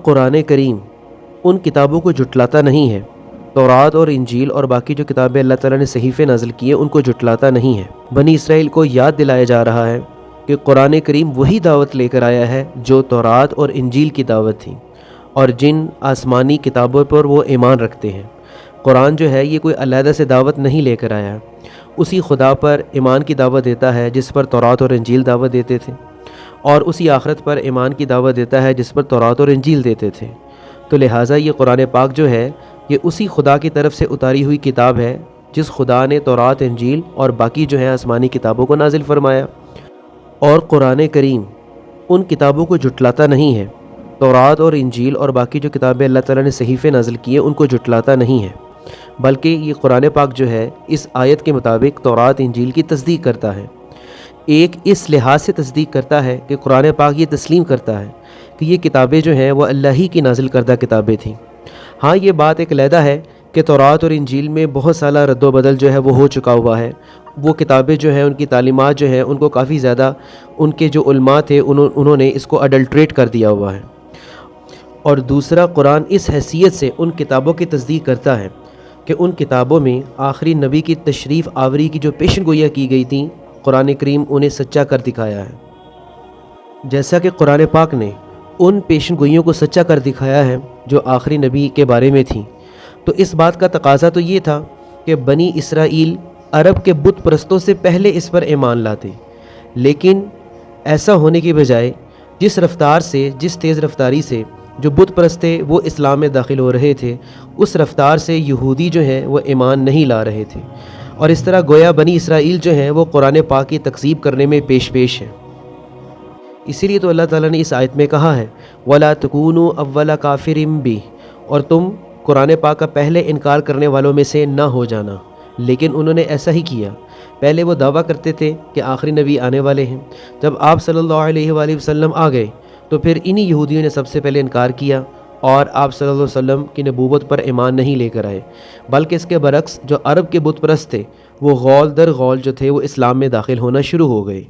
قرآن کریم ان کتابوں کو جھٹلاتا نہیں ہے، تورات اور انجیل اور باقی جو کتابیں اللہ تعالیٰ نے صحیفے نازل کیے ان کو جھٹلاتا نہیں ہے۔ بنی اسرائیل کو یاد دلایا جا رہا ہے کہ قرآن کریم وہی دعوت لے کر آیا ہے جو تورات اور انجیل کی دعوت تھی اور جن آسمانی کتابوں پر وہ ایمان رکھتے ہیں۔ قرآن جو ہے یہ کوئی علیحدہ سے دعوت نہیں لے کر آیا، اسی خدا پر ایمان کی دعوت دیتا ہے جس پر تورات اور انجیل دعوت دیتے تھے، اور اسی آخرت پر ایمان کی دعوت دیتا ہے جس پر تورات اور انجیل دیتے تھے۔ تو لہٰذا یہ قرآن پاک جو ہے یہ اسی خدا کی طرف سے اتاری ہوئی کتاب ہے جس خدا نے تورات، انجیل اور باقی جو ہے آسمانی کتابوں کو نازل فرمایا۔ اور قرآن کریم ان کتابوں کو جھٹلاتا نہیں ہے، تورات اور انجیل اور باقی جو کتابیں اللہ تعالیٰ نے صحیفے نازل کیے ان کو جھٹلاتا نہیں ہے، بلکہ یہ قرآن پاک جو ہے اس آیت کے مطابق تورات انجیل کی تصدیق کرتا ہے۔ ایک اس لحاظ سے تصدیق کرتا ہے کہ قرآن پاک یہ تسلیم کرتا ہے کہ یہ کتابیں جو ہیں وہ اللہ ہی کی نازل کردہ کتابیں تھیں۔ ہاں یہ بات ایک علیحدہ ہے کہ تورات اور انجیل میں بہت سالہ رد و بدل جو ہے وہ ہو چکا ہوا ہے، وہ کتابیں جو ہیں ان کی تعلیمات جو ہیں ان کو کافی زیادہ ان کے جو علماء تھے انہوں نے اس کو اڈلٹریٹ کر دیا ہوا ہے۔ اور دوسرا، قرآن اس حیثیت سے ان کتابوں کی تصدیق کرتا ہے کہ ان کتابوں میں آخری نبی کی تشریف آوری کی جو پیشن گوئیاں کی گئی تھیں قرآن کریم انہیں سچا کر دکھایا ہے۔ جیسا کہ قرآن پاک نے ان پیشن گوئیوں کو سچا کر دکھایا ہے جو آخری نبی کے بارے میں تھیں، تو اس بات کا تقاضا تو یہ تھا کہ بنی اسرائیل عرب کے بت پرستوں سے پہلے اس پر ایمان لاتے، لیکن ایسا ہونے کی بجائے جس تیز رفتاری سے جو بت پرست تھے وہ اسلام میں داخل ہو رہے تھے، اس رفتار سے یہودی جو ہیں وہ ایمان نہیں لا رہے تھے، اور اس طرح گویا بنی اسرائیل جو ہیں وہ قرآن پاک کی تکذیب کرنے میں پیش ہیں۔ اسی لیے تو اللہ تعالیٰ نے اس آیت میں کہا ہے وَلَا تَكُونُوا أَوَّلَ كَافِرٍ بِهِ، اور تم قرآن پاک کا پہلے انکار کرنے والوں میں سے نہ ہو جانا۔ لیکن انہوں نے ایسا ہی کیا، پہلے وہ دعویٰ کرتے تھے کہ آخری نبی آنے والے ہیں، جب آپ صلی اللہ علیہ وآلہ وسلم آ گئے تو پھر انہی یہودیوں نے سب سے پہلے انکار کیا اور آپ صلی اللہ علیہ وسلم کی نبوت پر ایمان نہیں لے کر آئے، بلکہ اس کے برعکس جو عرب کے بت پرست تھے وہ غول در غول جو تھے وہ اسلام میں داخل ہونا شروع ہو گئے۔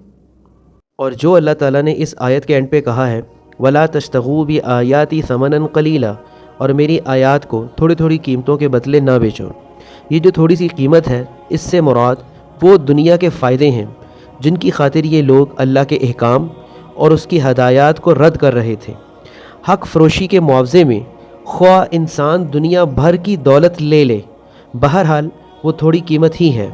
اور جو اللہ تعالیٰ نے اس آیت کے اینڈ پہ کہا ہے وَلَا تَشْتَرُوا بِآيَاتِي ثَمَنًا قَلِيلًا، اور میری آیات کو تھوڑی تھوڑی قیمتوں کے بدلے نہ بیچو۔ یہ جو تھوڑی سی قیمت ہے اس سے مراد وہ دنیا کے فائدے ہیں جن کی خاطر یہ لوگ اللہ کے احکام اور اس کی ہدایات کو رد کر رہے تھے۔ حق فروشی کے معاوضے میں خواہ انسان دنیا بھر کی دولت لے لے، بہرحال وہ تھوڑی قیمت ہی ہے،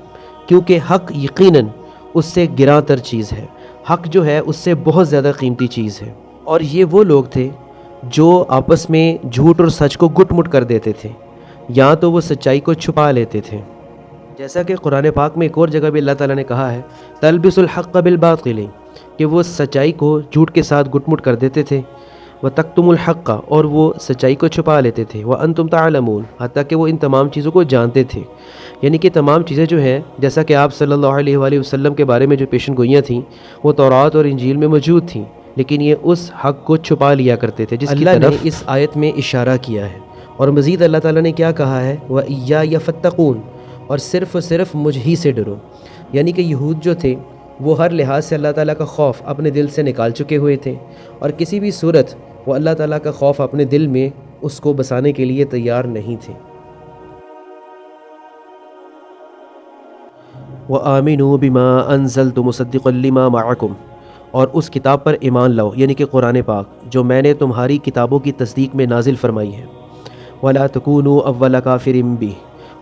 کیونکہ حق یقیناً اس سے گراں تر چیز ہے، حق جو ہے اس سے بہت زیادہ قیمتی چیز ہے۔ اور یہ وہ لوگ تھے جو آپس میں جھوٹ اور سچ کو گٹ مٹ کر دیتے تھے، یا تو وہ سچائی کو چھپا لیتے تھے، جیسا کہ قرآن پاک میں ایک اور جگہ بھی اللہ تعالیٰ نے کہا ہے تلبس الحق بالباطل، کہ وہ سچائی کو جھوٹ کے ساتھ گٹ مٹ کر دیتے تھے، وتکتم الحق، اور وہ سچائی کو چھپا لیتے تھے، وانتم تعلمون، حتیٰ کہ وہ ان تمام چیزوں کو جانتے تھے۔ یعنی کہ تمام چیزیں جو ہیں جیسا کہ آپ صلی اللہ علیہ وآلہ وسلم کے بارے میں جو پیشن گوئیاں تھیں وہ تورات اور انجیل میں موجود تھیں، لیکن یہ اس حق کو چھپا لیا کرتے تھے جس کی طرف اس آیت میں اشارہ کیا ہے۔ اور مزید اللہ تعالیٰ نے کیا کہا ہے وَإِيَّايَ فَاتَّقُونِ، اور صرف مجھ ہی سے ڈرو۔ یعنی کہ یہود جو تھے وہ ہر لحاظ سے اللہ تعالیٰ کا خوف اپنے دل سے نکال چکے ہوئے تھے، اور کسی بھی صورت وہ اللہ تعالیٰ کا خوف اپنے دل میں اس کو بسانے کے لیے تیار نہیں تھے۔ وَآمِنُوا بِمَا أَنزَلْتُ مُصَدِّقًا لِمَا مَعَكُمْ، اور اس کتاب پر ایمان لاؤ، یعنی کہ قرآن پاک جو میں نے تمہاری کتابوں کی تصدیق میں نازل فرمائی ہے۔ وَلَا تَكُونُوا أَوَّلَ كَافِرٍ بِهِ،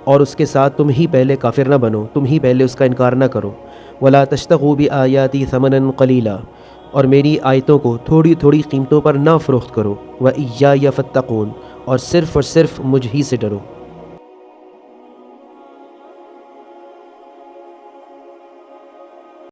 اور اس کے ساتھ تم ہی پہلے کافر نہ بنو، تم ہی پہلے اس کا انکار نہ کرو۔ وَلَا تَشْتَرُوا بِآيَاتِي ثَمَنًا قَلِيلًا، اور میری آیتوں کو تھوڑی تھوڑی قیمتوں پر نہ فروخت کرو۔ وَإِيَّايَ فَاتَّقُونِ، اور صرف مجھ ہی سے ڈرو۔